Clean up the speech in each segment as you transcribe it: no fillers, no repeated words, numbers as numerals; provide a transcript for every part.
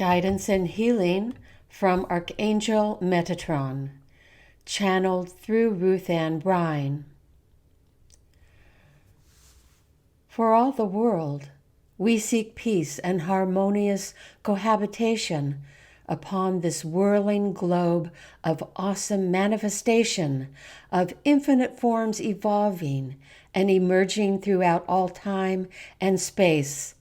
Guidance and healing from Archangel Metatron, channeled through Ruth Anne Rhine. For all the world, we seek peace and harmonious cohabitation upon this whirling globe of awesome manifestation of infinite forms evolving and emerging throughout all time and space,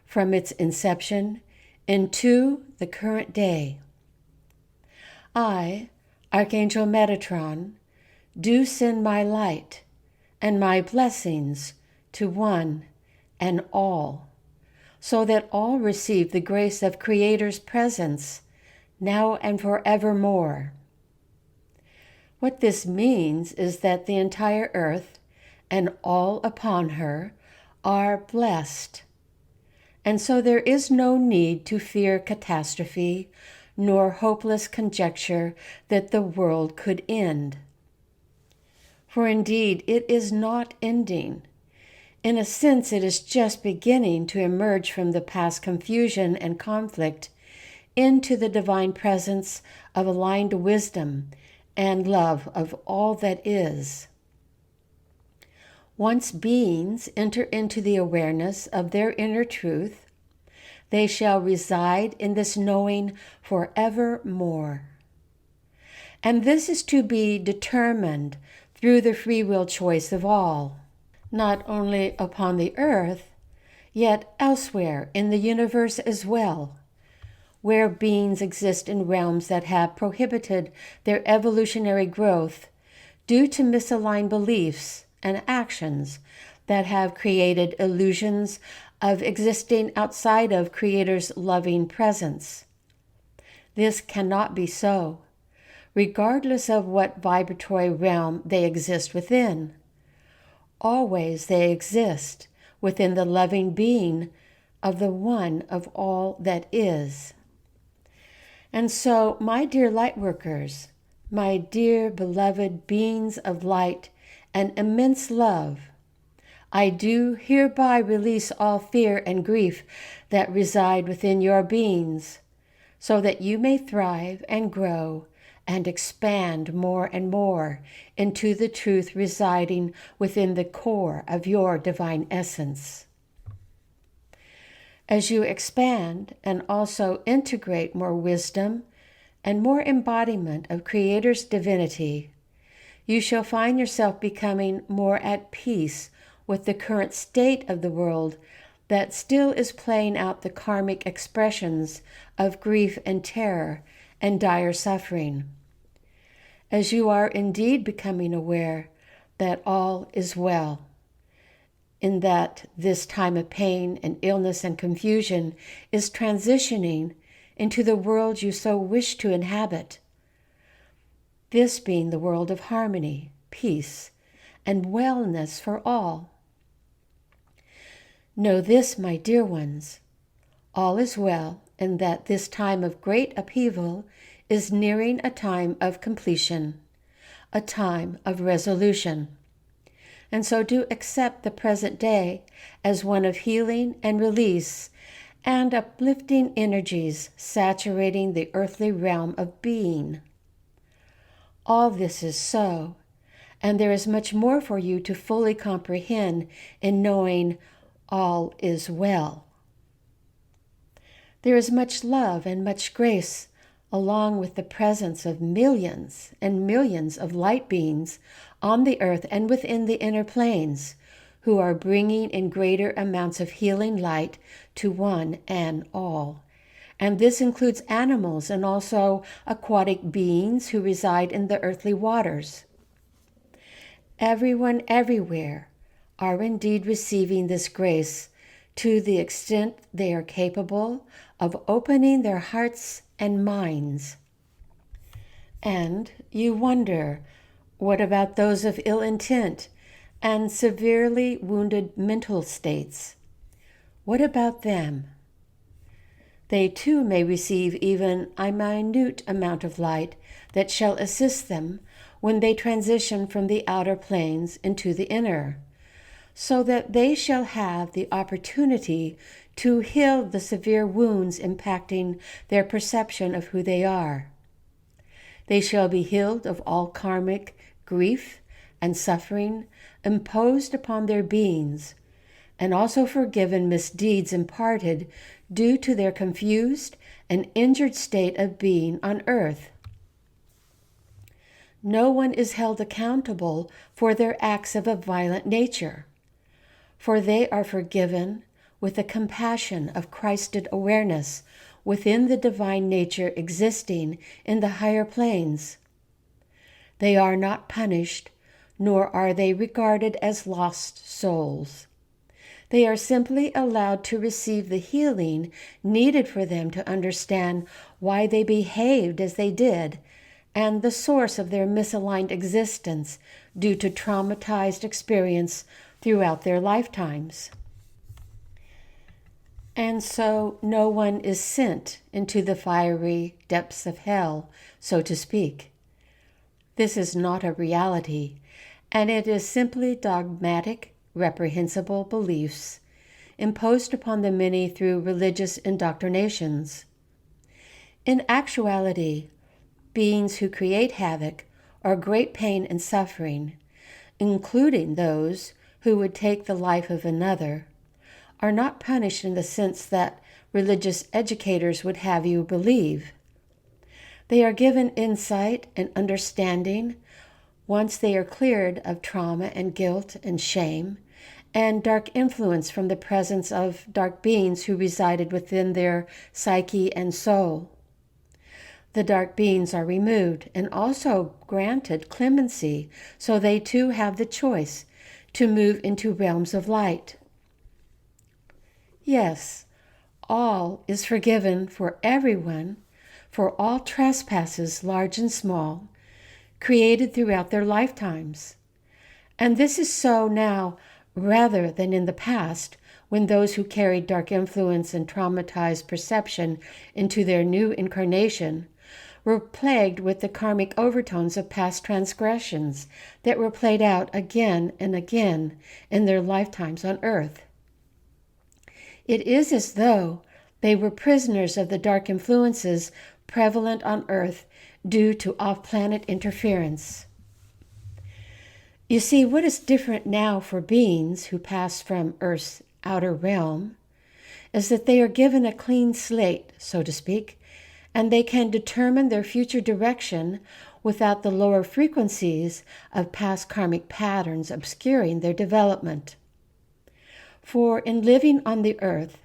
from its inception into the current day. I, Archangel Metatron, do send my light and my blessings to one and all, so that all receive the grace of Creator's presence now and forevermore. What this means is that the entire earth and all upon her are blessed. And so there is no need to fear catastrophe, nor hopeless conjecture that the world could end. For indeed, it is not ending. In a sense, it is just beginning to emerge from the past confusion and conflict into the divine presence of aligned wisdom and love of all that is. Once beings enter into the awareness of their inner truth, they shall reside in this knowing forevermore. And this is to be determined through the free will choice of all, not only upon the earth, yet elsewhere in the universe as well, where beings exist in realms that have prohibited their evolutionary growth due to misaligned beliefs and actions that have created illusions of existing outside of Creator's loving presence. This cannot be so, regardless of what vibratory realm they exist within. Always they exist within the loving being of the one of all that is. And so, my dear lightworkers, my dear beloved beings of light and immense love, I do hereby release all fear and grief that reside within your beings, so that you may thrive and grow and expand more and more into the truth residing within the core of your divine essence. As you expand and also integrate more wisdom and more embodiment of Creator's divinity, you shall find yourself becoming more at peace with the current state of the world that still is playing out the karmic expressions of grief and terror and dire suffering. As you are indeed becoming aware that all is well, in that this time of pain and illness and confusion is transitioning into the world you so wish to inhabit, this being the world of harmony, peace, and wellness for all. Know this, my dear ones, all is well, and that this time of great upheaval is nearing a time of completion, a time of resolution. And so do accept the present day as one of healing and release and uplifting energies saturating the earthly realm of being. All this is so, and there is much more for you to fully comprehend in knowing all is well. There is much love and much grace, along with the presence of millions and millions of light beings on the earth and within the inner planes, who are bringing in greater amounts of healing light to one and all. And this includes animals and also aquatic beings who reside in the earthly waters. Everyone everywhere are indeed receiving this grace to the extent they are capable of opening their hearts and minds. And you wonder, what about those of ill intent and severely wounded mental states? What about them? They too may receive even a minute amount of light that shall assist them when they transition from the outer planes into the inner, so that they shall have the opportunity to heal the severe wounds impacting their perception of who they are. They shall be healed of all karmic grief and suffering imposed upon their beings, and also forgiven misdeeds imparted due to their confused and injured state of being on earth. No one is held accountable for their acts of a violent nature, for they are forgiven with the compassion of Christed awareness within the divine nature existing in the higher planes. They are not punished, nor are they regarded as lost souls. They are simply allowed to receive the healing needed for them to understand why they behaved as they did and the source of their misaligned existence due to traumatized experience throughout their lifetimes. And so no one is sent into the fiery depths of hell, so to speak. This is not a reality, and it is simply dogmatic, reprehensible beliefs imposed upon the many through religious indoctrinations. In actuality, beings who create havoc or great pain and suffering, including those who would take the life of another, are not punished in the sense that religious educators would have you believe. They are given insight and understanding once they are cleared of trauma and guilt and shame and dark influence from the presence of dark beings who resided within their psyche and soul. The dark beings are removed and also granted clemency, so they too have the choice to move into realms of light. Yes, all is forgiven for everyone, for all trespasses, large and small, created throughout their lifetimes. And this is so now rather than in the past, when those who carried dark influence and traumatized perception into their new incarnation were plagued with the karmic overtones of past transgressions that were played out again and again in their lifetimes on earth. It is as though they were prisoners of the dark influences prevalent on earth due to off-planet interference. You see, what is different now for beings who pass from Earth's outer realm is that they are given a clean slate, so to speak, and they can determine their future direction without the lower frequencies of past karmic patterns obscuring their development. For in living on the earth,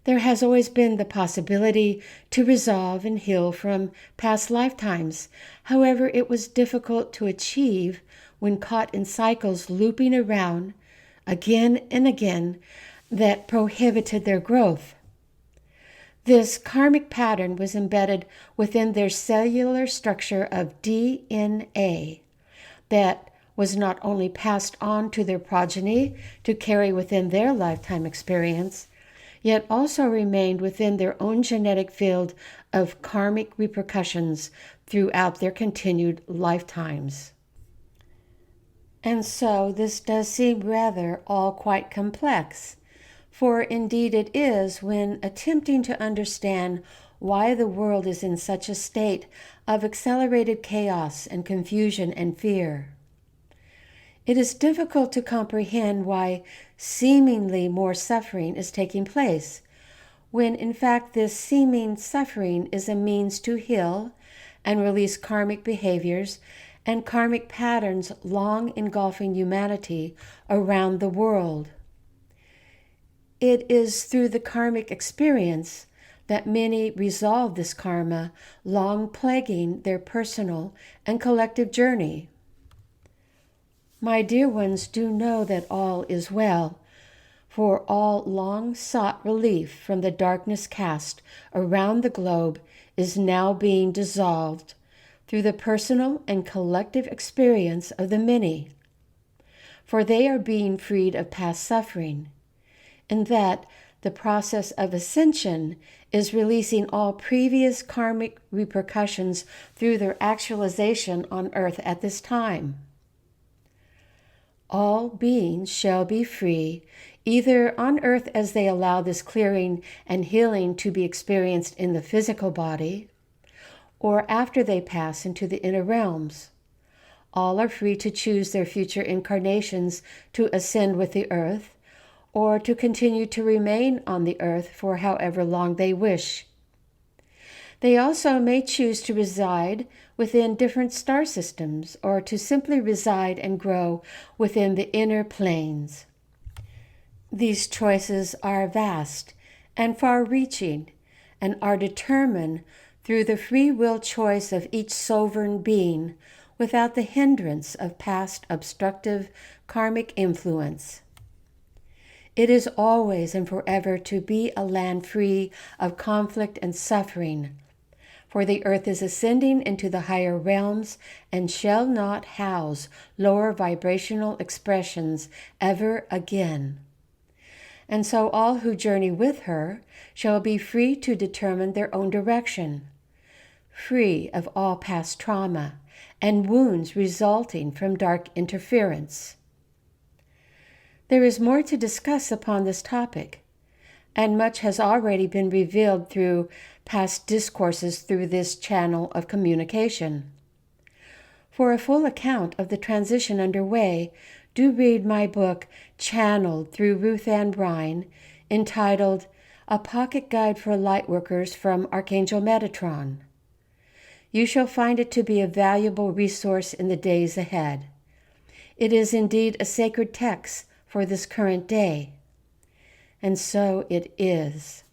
there has always been the possibility to resolve and heal from past lifetimes. However, it was difficult to achieve when caught in cycles looping around again and again that prohibited their growth. This karmic pattern was embedded within their cellular structure of DNA that was not only passed on to their progeny to carry within their lifetime experience, yet also remained within their own genetic field of karmic repercussions throughout their continued lifetimes. And so this does seem rather all quite complex, for indeed it is when attempting to understand why the world is in such a state of accelerated chaos and confusion and fear. It is difficult to comprehend why seemingly more suffering is taking place, when in fact this seeming suffering is a means to heal and release karmic behaviors and karmic patterns long engulfing humanity around the world. It is through the karmic experience that many resolve this karma long plaguing their personal and collective journey. My dear ones, do know that all is well, for all long-sought relief from the darkness cast around the globe is now being dissolved through the personal and collective experience of the many, for they are being freed of past suffering, and that the process of ascension is releasing all previous karmic repercussions through their actualization on earth at this time. All beings shall be free, either on earth as they allow this clearing and healing to be experienced in the physical body, or after they pass into the inner realms. All are free to choose their future incarnations to ascend with the earth, or to continue to remain on the earth for however long they wish. They also may choose to reside within different star systems, or to simply reside and grow within the inner planes. These choices are vast and far-reaching, and are determined through the free will choice of each sovereign being, without the hindrance of past obstructive karmic influence. It is always and forever to be a land free of conflict and suffering, for the earth is ascending into the higher realms and shall not house lower vibrational expressions ever again. And so all who journey with her shall be free to determine their own direction, free of all past trauma and wounds resulting from dark interference. There is more to discuss upon this topic, and much has already been revealed through past discourses through this channel of communication. For a full account of the transition underway, do read my book, Channeled through Ruth Anne Rhine, entitled A Pocket Guide for Lightworkers from Archangel Metatron. You shall find it to be a valuable resource in the days ahead. It is indeed a sacred text for this current day. And so it is.